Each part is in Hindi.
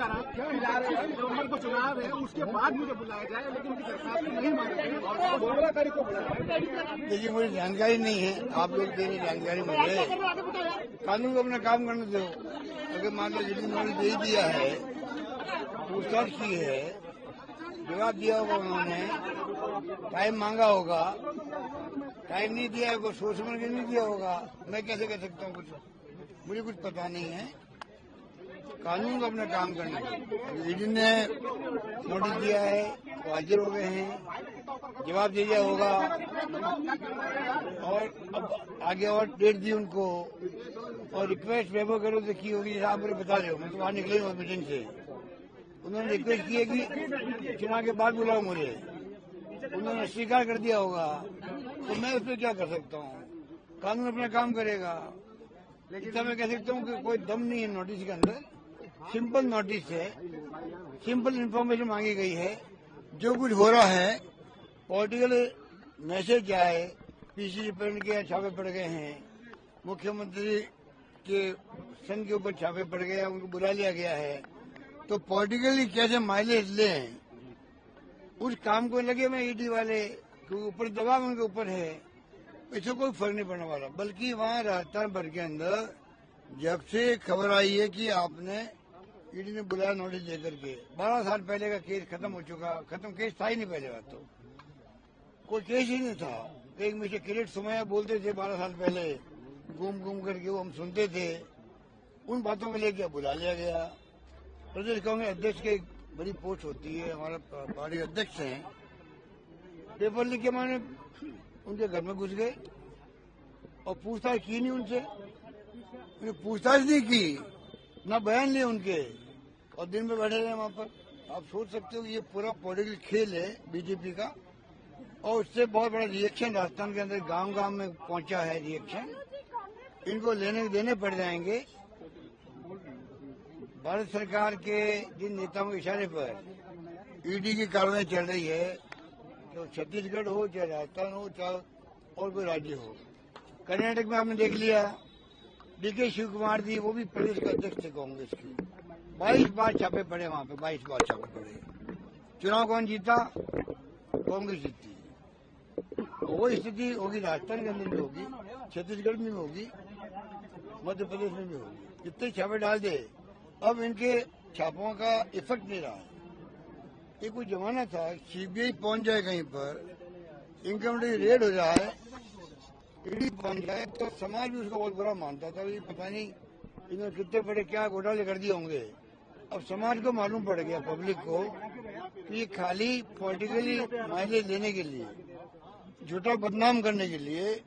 नवंबर को चुनाव है, उसके बाद मुझे बुलाया जाए, लेकिन सरकार ने नहीं मानी। 16 तारीख को बुलाया। देखिए, मुझे जानकारी नहीं है, आप लोग दे रहे जानकारी मुझे। कानून को अपना काम करने दो। अगर मान लो जितनी नोटिस दे दिया है, पूछताछ की है, जवाब दिया होगा उन्होंने, टाइम मांगा होगा, टाइम नहीं दिया है, सोच समझ के नहीं दिया होगा। मैं कैसे कह सकता हूँ कुछ, मुझे कुछ पता नहीं है। कानून को अपना काम करने दो। ईडी ने नोटिस दिया है, वो हाजिर हो गए हैं, जवाब दे दिया होगा, और अब आगे और डेट दी उनको, और रिक्वेस्ट पेपर करो तो की होगी। आप मुझे बता रहे हो, मैं तो बाहर निकले हूँ मीटिंग से। उन्होंने रिक्वेस्ट की है कि चुनाव के बाद बुलाओ मुझे, उन्होंने स्वीकार कर दिया होगा, तो मैं उसमें क्या कर सकता हूँ। कानून अपना काम करेगा। इतना मैं कह सकता हूँ कि कोई दम नहीं है नोटिस के अंदर। सिंपल नोटिस है, सिंपल इन्फॉर्मेशन मांगी गई है। जो कुछ हो रहा है पॉलिटिकल मैसेज आए, पीसी रिपेंट के छापे पड़ गए हैं, मुख्यमंत्री के सन के ऊपर छापे पड़ गए हैं, उनको बुला लिया गया है, तो पॉलिटिकली कैसे माइलेज लें उस काम को लगे में ईडी वाले, क्योंकि ऊपर दबाव उनके ऊपर है। इससे कोई फर्क नहीं पड़ने वाला। बल्कि वहाँ राजस्थान भर के अंदर जब से खबर आई है कि आपने ईडी ने बुलाया नोटिस देकर के, 12 साल पहले का केस खत्म हो चुका, खत्म केस था ही नहीं पहले बात, तो कोई केस ही नहीं था। एक मिस्टर किरीट सुमैया बोलते थे 12 साल पहले, घूम घूम करके वो हम सुनते थे, उन बातों को लेकर बुला लिया गया। प्रदेश कांग्रेस अध्यक्ष की एक बड़ी पोस्ट होती है, हमारा पार्टी अध्यक्ष हैं, पेपर लिख के मैंने उनके घर में घुस गए और पूछताछ की नहीं उनसे, पूछताछ नहीं की, ना बयान लिए उनके, और दिन में बैठे रहे वहां पर। आप सोच सकते हो ये पूरा पॉलिटिकल खेल है बीजेपी का, और उससे बहुत बड़ा रिएक्शन राजस्थान के अंदर गांव गांव में पहुंचा है रिएक्शन। इनको लेने देने पड़ जाएंगे। भारत सरकार के जिन नेताओं के इशारे पर ईडी की कार्रवाई चल रही है, तो छत्तीसगढ़ हो चाहे राजस्थान हो चाहे और कोई राज्य हो। कर्नाटक में आपने देख लिया, डीके शिव कुमार जी, वो भी प्रदेश के अध्यक्ष थे कांग्रेस की, 22 बार छापे पड़े वहां पे, 22 बार छापे पड़े। चुनाव कौन जीता? कांग्रेस जीती। वो स्थिति होगी राजस्थान के अंदर भी होगी, छत्तीसगढ़ में भी होगी, मध्य प्रदेश में भी होगी। इतने छापे डाल दे, अब इनके छापों का इफेक्ट नहीं रहा है। ये कोई जमाना था सीबीआई पहुंच जाए कहीं पर, इनकम टैक्स रेड हो जाए, ईडी पहुंच जाए, तो समाज भी उसका बहुत बुरा मानता था। ये पता नहीं इन्होंने कितने बड़े क्या घोटाले कर दिए होंगे। अब समाज को मालूम पड़ गया, पब्लिक को, कि ये खाली पॉलिटिकली माइलेज लेने के लिए, झूठा बदनाम करने के लिए,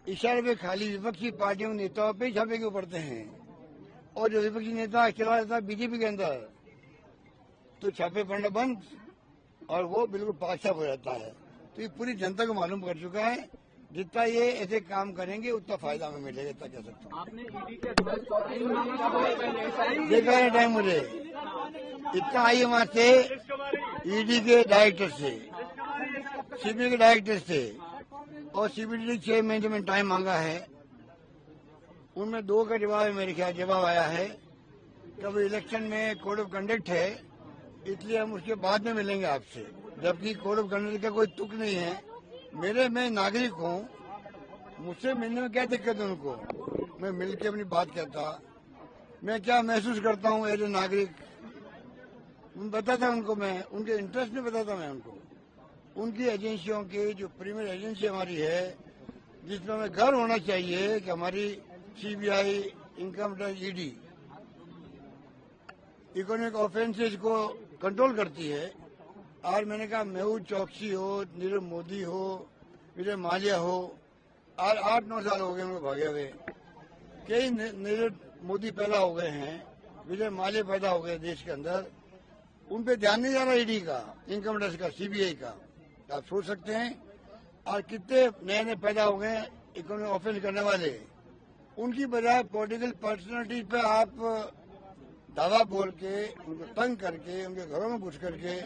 इशारे पे खाली विपक्षी पार्टियों के नेताओं पे छापे क्यों पड़ते हैं। और जो विपक्षी नेता चला जाता है बीजेपी के अंदर, तो छापे पड़ना बंद, और वो बिल्कुल पाकसाफ हो जाता है। तो ये पूरी जनता को मालूम कर चुका है, जितना ये ऐसे काम करेंगे उतना फायदा हमें मिलेगा, इतना कह सकता हूँ। आपने ईडी के देखा है टाइम मुझे इतना आई वहां से, ईडी के डायरेक्टर से, सीबीआई के डायरेक्टर से, और सीबीआई ने 6 महीने में टाइम मांगा है। उनमें 2 का जवाब मेरे ख्याल जवाब आया है कि अब इलेक्शन में कोड ऑफ कंडक्ट है, इसलिए हम उसके बाद में मिलेंगे आपसे। जबकि कोड ऑफ कंडक्ट का कोई तुक नहीं है। मैं नागरिक हूँ, मुझसे मिलने में क्या दिक्कत है उनको? मैं मिलकर अपनी बात कहता, मैं क्या महसूस करता हूँ एज ए नागरिक, बताता उनको, मैं उनके इंटरेस्ट में बताता मैं उनको। उनकी एजेंसियों की जो प्रीमियर एजेंसी हमारी है, जिसमें हमें गर्व होना चाहिए कि हमारी CBI, income tax, ED economic offences को कंट्रोल करती है। और मैंने कहा मेहुल चौकसी हो, नीरव मोदी हो, विजय माल्या हो, और 8-9 साल हो गए उनको भागे हुए। कई नीरव मोदी पैदा हो गए हैं, विजय माल्या पैदा हो गए देश के अंदर, उन पे ध्यान नहीं जा रहा ईडी का, इनकम टैक्स का, सीबीआई का। आप सोच सकते हैं। और कितने नए नए पैदा हो गए इकोनॉमिक ऑफेंस करने वाले, उनकी बजाय पॉलिटिकल पर्सनालिटी पे आप दावा बोल के, उनको तंग करके, उनके घरों में घुस करके,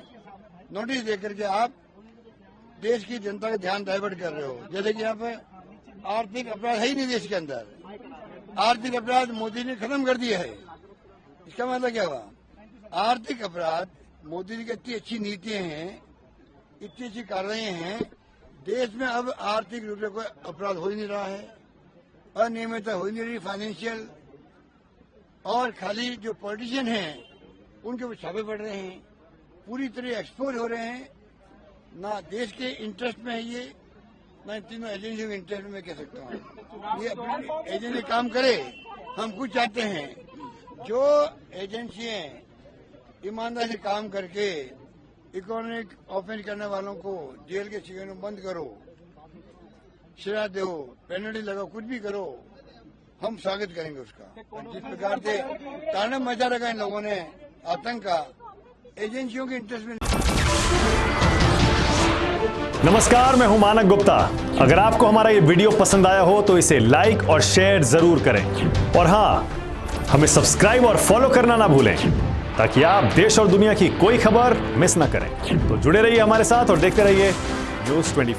नोटिस दे करके आप देश की जनता का ध्यान डाइवर्ट कर रहे हो। जैसे कि यहाँ पे आर्थिक अपराध है ही नहीं देश के अंदर, आर्थिक अपराध मोदी ने खत्म कर दिया है। इसका मतलब क्या हुआ? आर्थिक अपराध, मोदी जी की इतनी अच्छी नीतियां हैं, इतनी अच्छी कार्रवाई हैं, देश में अब आर्थिक रूप से कोई अपराध हो ही नहीं रहा है, अनियमितता हो ही नहीं रही फाइनेंशियल, और खाली जो पॉलिटिशियन हैं उनके ऊपर छापे पड़ रहे हैं, पूरी तरह एक्सपोज हो रहे हैं। ना देश के इंटरेस्ट में है ये, ना इन तीनों एजेंसियों के इंटरेस्ट में कह सकता हूँ। ये अपनी एजेंसी काम करे, हम कुछ चाहते हैं जो एजेंसियां ईमानदारी से काम करके इकोनॉमिक ऑफेंस करने वालों को जेल के शिकंजे में बंद करो, सजा दो, पेनल्टी लगाओ, कुछ भी करो, हम स्वागत करेंगे उसका। जिस प्रकार से तांडव मचा रखा इन लोगों ने आतंक का, एजेंसियों के इंटरेस्ट में। नमस्कार, मैं हूं मानक गुप्ता। अगर आपको हमारा ये वीडियो पसंद आया हो तो इसे लाइक और शेयर जरूर करें, और हां, हमें सब्सक्राइब और फॉलो करना ना भूलें ताकि आप देश और दुनिया की कोई खबर मिस ना करें। तो जुड़े रहिए हमारे साथ और देखते रहिए न्यूज़ 24।